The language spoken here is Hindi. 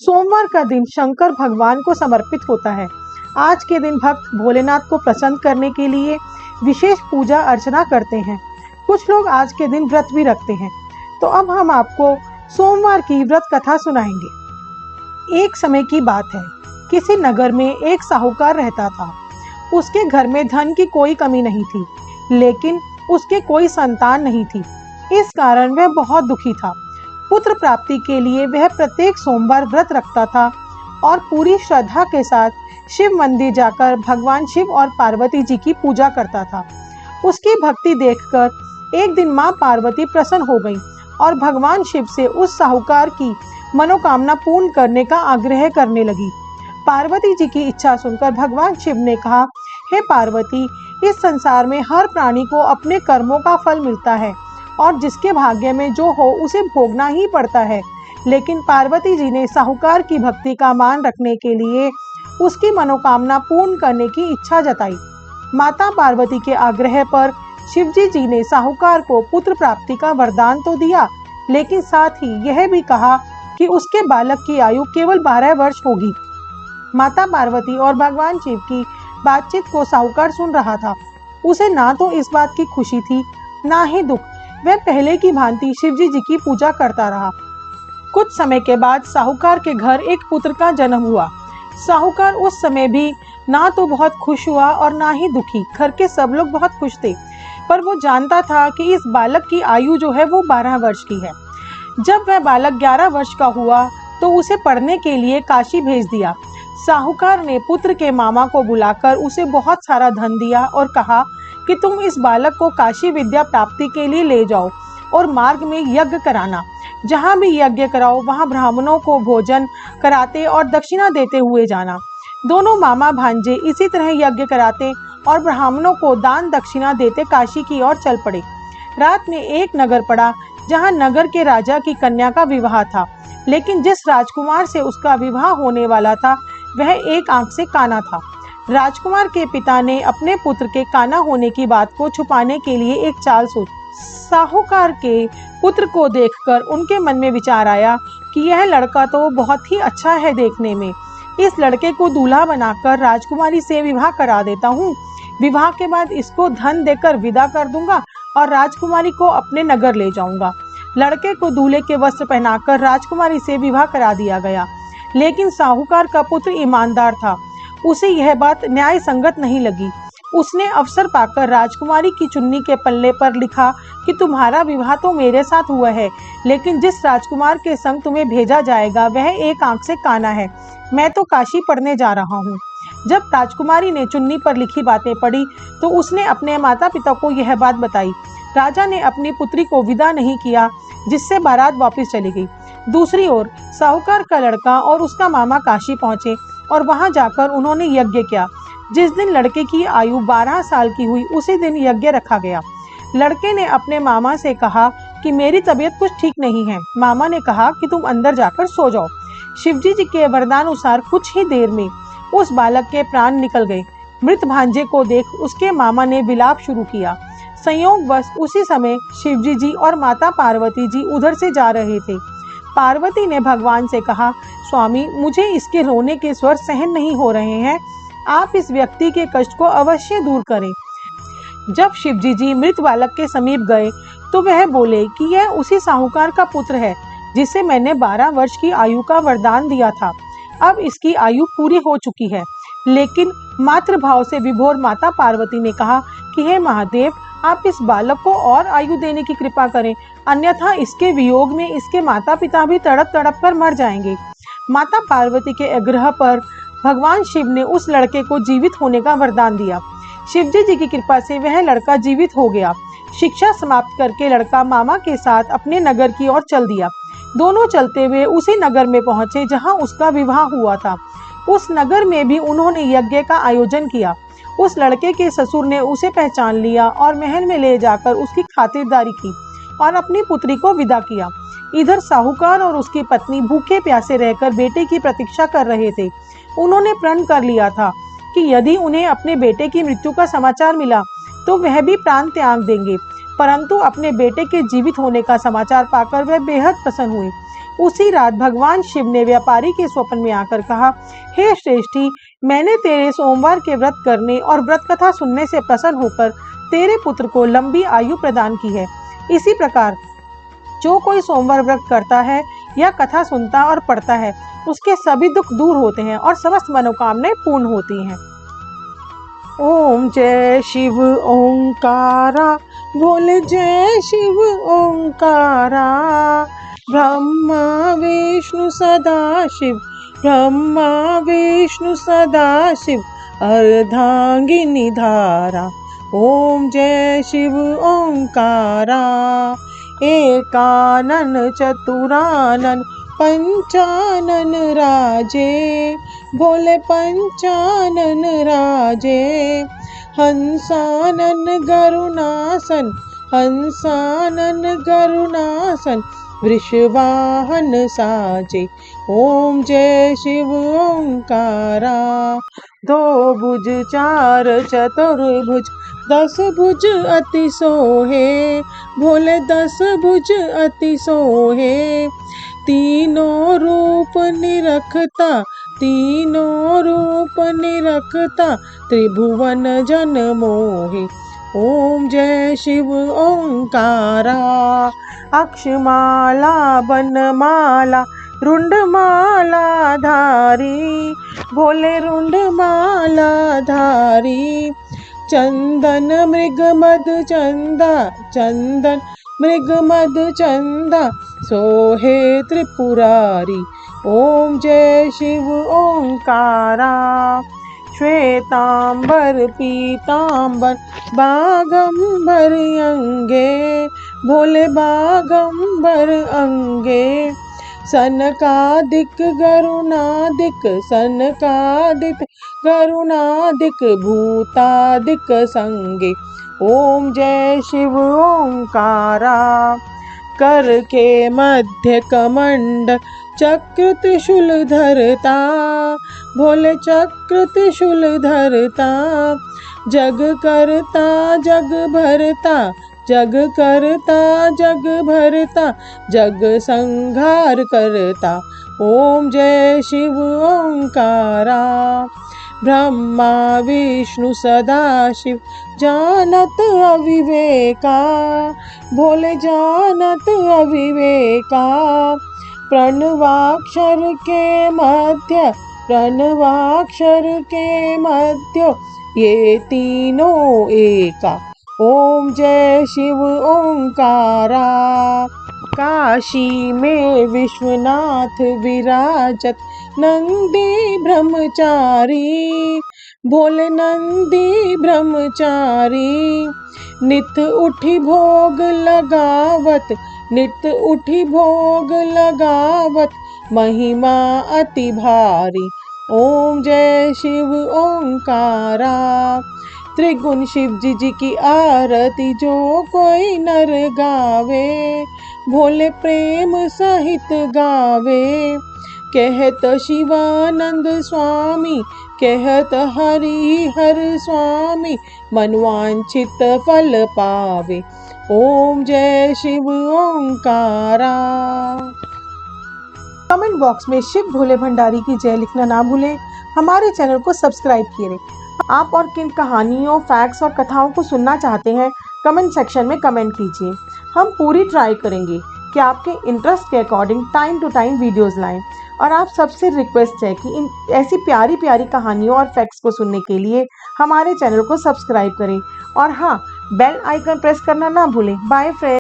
सोमवार का दिन शंकर भगवान को समर्पित होता है। आज के दिन भक्त भोलेनाथ को प्रसन्न करने के लिए विशेष पूजा अर्चना करते हैं। कुछ लोग आज के दिन व्रत भी रखते हैं। तो अब हम आपको सोमवार की व्रत कथा सुनाएंगे। एक समय की बात है, किसी नगर में एक साहूकार रहता था। उसके घर में धन की कोई कमी नहीं थी, लेकिन उसके कोई संतान नहीं थी। इस कारण वह बहुत दुखी था। पुत्र प्राप्ति के लिए वह प्रत्येक सोमवार व्रत रखता था और पूरी श्रद्धा के साथ शिव मंदिर जाकर भगवान शिव और पार्वती जी की पूजा करता था। उसकी भक्ति देखकर एक दिन मां पार्वती प्रसन्न हो गईं और भगवान शिव से उस साहूकार की मनोकामना पूर्ण करने का आग्रह करने लगी। पार्वती जी की इच्छा सुनकर भगवान शिव ने कहा, हे पार्वती, इस संसार में हर प्राणी को अपने कर्मों का फल मिलता है और जिसके भाग्य में जो हो उसे भोगना ही पड़ता है। लेकिन पार्वती जी ने साहूकार की भक्ति का मान रखने के लिए उसकी मनोकामना पूर्ण करने की इच्छा जताई। माता पार्वती के आग्रह पर शिवजी जी ने साहूकार को पुत्र प्राप्ति का वरदान तो दिया, लेकिन साथ ही यह भी कहा कि उसके बालक की आयु केवल 12 वर्ष होगी। माता पार्वती और भगवान शिव की बातचीत को साहूकार सुन रहा था। उसे ना तो इस बात की खुशी थी, ना ही दुख। वह पहले की भांति शिवजी जी की पूजा करता रहा। कुछ समय के बाद साहूकार के घर एक पुत्र का जन्म हुआ। साहूकार उस समय भी ना तो बहुत खुश हुआ और ना ही दुखी। घर के सब लोग बहुत खुश थे, पर वो जानता था कि इस बालक की आयु जो है वो 12 वर्ष की है। जब वह बालक 11 वर्ष का हुआ तो उसे पढ़ने के लिए काशी भेज दिया। साहूकार ने पुत्र के मामा को बुलाकर उसे बहुत सारा धन दिया और कहा कि तुम इस बालक को काशी विद्या प्राप्ति के लिए ले जाओ और मार्ग में यज्ञ कराना। जहाँ भी यज्ञ कराओ वहाँ ब्राह्मणों को भोजन कराते और दक्षिणा देते हुए जाना। दोनों मामा भांजे इसी तरह यज्ञ कराते और ब्राह्मणों को दान दक्षिणा देते काशी की ओर चल पड़े। रात में एक नगर पड़ा जहाँ नगर के राजा की कन्या का विवाह था, लेकिन जिस राजकुमार से उसका विवाह होने वाला था वह एक आंख से काना था। राजकुमार के पिता ने अपने पुत्र के काना होने की बात को छुपाने के लिए एक चाल सोची। साहूकार के पुत्र को देखकर उनके मन में विचार आया कि यह लड़का तो बहुत ही अच्छा है देखने में। इस लड़के को दूल्हा बनाकर राजकुमारी से विवाह करा देता हूँ। विवाह के बाद इसको धन देकर विदा कर दूंगा और राजकुमारी को अपने नगर ले जाऊंगा। लड़के को दूल्हे के वस्त्र पहनाकर राजकुमारी से विवाह करा दिया गया, लेकिन साहूकार का पुत्र ईमानदार था। उसे यह बात न्याय संगत नहीं लगी। उसने अवसर पाकर राजकुमारी की चुन्नी के पल्ले पर लिखा कि तुम्हारा विवाह तो मेरे साथ हुआ है, लेकिन जिस राजकुमार के संग तुम्हें भेजा जाएगा वह एक आंख से काना है। मैं तो काशी पढ़ने जा रहा हूँ। जब राजकुमारी ने चुन्नी पर लिखी बातें पढ़ी तो उसने अपने माता पिता को यह बात बताई। राजा ने अपनी पुत्री को विदा नहीं किया, जिससे बारात वापस चली गई। दूसरी ओर साहूकार का लड़का और उसका मामा काशी पहुंचे और वहां जाकर उन्होंने यज्ञ किया। जिस दिन लड़के की आयु 12 साल की हुई उसी दिन यज्ञ रखा गया। लड़के ने अपने मामा से कहा कि मेरी तबीयत कुछ ठीक नहीं है। मामा ने कहा कि तुम अंदर जाकर सो जाओ। शिवजी जी के वरदानुसार कुछ ही देर में उस बालक के प्राण निकल गए। मृत भांजे को देख उसके मामा ने विलाप शुरू किया। संयोगवश उसी समय शिवजी जी और माता पार्वती जी उधर से जा रहे थे। पार्वती ने भगवान से कहा, स्वामी, मुझे इसके रोने के स्वर सहन नहीं हो रहे हैं। आप इस व्यक्ति के कष्ट को अवश्य दूर करें। जब शिवजी जी मृत बालक के समीप गए तो वह बोले कि यह उसी साहूकार का पुत्र है जिसे मैंने 12 वर्ष की आयु का वरदान दिया था। अब इसकी आयु पूरी हो चुकी है। लेकिन मातृभाव से विभोर माता पार्वती ने कहा कि हे महादेव, आप इस बालक को और आयु देने की कृपा करें, अन्यथा इसके वियोग में इसके माता पिता भी तड़प तड़प कर मर जाएंगे। माता पार्वती के आग्रह पर भगवान शिव ने उस लड़के को जीवित होने का वरदान दिया। शिवजी जी की कृपा से वह लड़का जीवित हो गया। शिक्षा समाप्त करके लड़का मामा के साथ अपने नगर की ओर चल दिया। दोनों चलते हुए उसी नगर में पहुंचे जहां उसका विवाह हुआ था। उस नगर में भी उन्होंने यज्ञ का आयोजन किया। उस लड़के के ससुर ने उसे पहचान लिया और महल में ले जाकर उसकी खातिरदारी की और अपनी पुत्री को विदा किया। इधर साहूकार और उसकी पत्नी भूखे प्यासे रहकर बेटे की प्रतीक्षा कर रहे थे। उन्होंने प्रण कर लिया था कि यदि उन्हें अपने बेटे की मृत्यु का समाचार मिला तो वह भी प्राण त्याग देंगे, परंतु अपने बेटे के जीवित होने का समाचार पाकर वह बेहद प्रसन्न हुए। उसी रात भगवान शिव ने व्यापारी के स्वप्न में आकर कहा, हे श्रेष्ठी, मैंने तेरे सोमवार के व्रत करने और व्रत कथा सुनने से प्रसन्न होकर तेरे पुत्र को लंबी आयु प्रदान की है। इसी प्रकार जो कोई सोमवार व्रत करता है या कथा सुनता और पढ़ता है, उसके सभी दुख दूर होते हैं और समस्त मनोकामनाएं पूर्ण होती हैं। ओम जय शिव ओंकारा, बोले जय शिव ओंकारा। ब्रह्मा विष्णु सदाशिव, ब्रह्मा विष्णु सदाशिव, अर्धांगिनी धारा। ओम जय शिव ओंकारा। एकानन चतुरानन पंचानन राजे, बोले पंचानन राजे। हंसानन गरुणासन, हंसानन गरुणासन, वृषवाहन साजे। ओम जय शिव ओंकारा। दो भुज चार चतुर्भुज, 10 भुज अति सोहे, भोले 10 भुज अति सोहे। तीनों रूप निरखता, तीनों रूप निरखता, त्रिभुवन जन मोहे। ओम जय शिव ओंकारा। अक्षमाला बनमाला, रुंडमाला धारी, भोले रुंडमाला धारी। चंदन मृग मद चंदा, चंदन मृग मद चंदा, सोहे त्रिपुरारी। ओम जय शिव ओंकारा। श्वेतांबर पीतांबर, बागंबर अंगे, भोले बागंबर अंगे। सनकादिक गरुणादिक, सनकादिक गरुणादिक, भूतादिक संगे। ओम जय शिव ओंकारा। कर के मध्य कमंड, चक्र त्रिशूल धरता, भोले चक्र त्रिशूल धरता। जग करता जग भरता, जग करता जग भरता, जग संहार करता। ओम जय शिव ओंकारा। ब्रह्मा विष्णु सदाशिव, जानत अविवेका, भोले जानत अविवेका। प्रणवाक्षर के मध्य, प्रणवाक्षर के मध्य, ये तीनों एका। ओम जय शिव ओंकारा। काशी में विश्वनाथ विराजत, नंदी ब्रह्मचारी, भोले नंदी ब्रह्मचारी। नित उठी भोग लगावत, नित उठी भोग लगावत, महिमा अति भारी। ओम जय शिव ओंकारा। त्रिगुण शिव जी की आरती जो कोई नर गावे, भोले प्रेम सहित गावे। कहत शिवानंद स्वामी, कहत हरि हर स्वामी, मनवांछित फल पावे। ओम जय शिव ओंकारा। कमेंट बॉक्स में शिव भोले भंडारी की जय लिखना ना भूलें। हमारे चैनल को सब्सक्राइब करें। आप और किन कहानियों, फैक्ट्स और कथाओं को सुनना चाहते हैं, कमेंट सेक्शन में कमेंट कीजिए। हम पूरी ट्राई करेंगे कि आपके इंटरेस्ट के according time to time videos लाएं। और आप सबसे रिक्वेस्ट है कि इन ऐसी प्यारी प्यारी कहानियों और फैक्ट्स को सुनने के लिए हमारे चैनल को सब्सक्राइब करें। और हाँ, बेल आइकन प्रेस करना ना भूलें। Bye friends.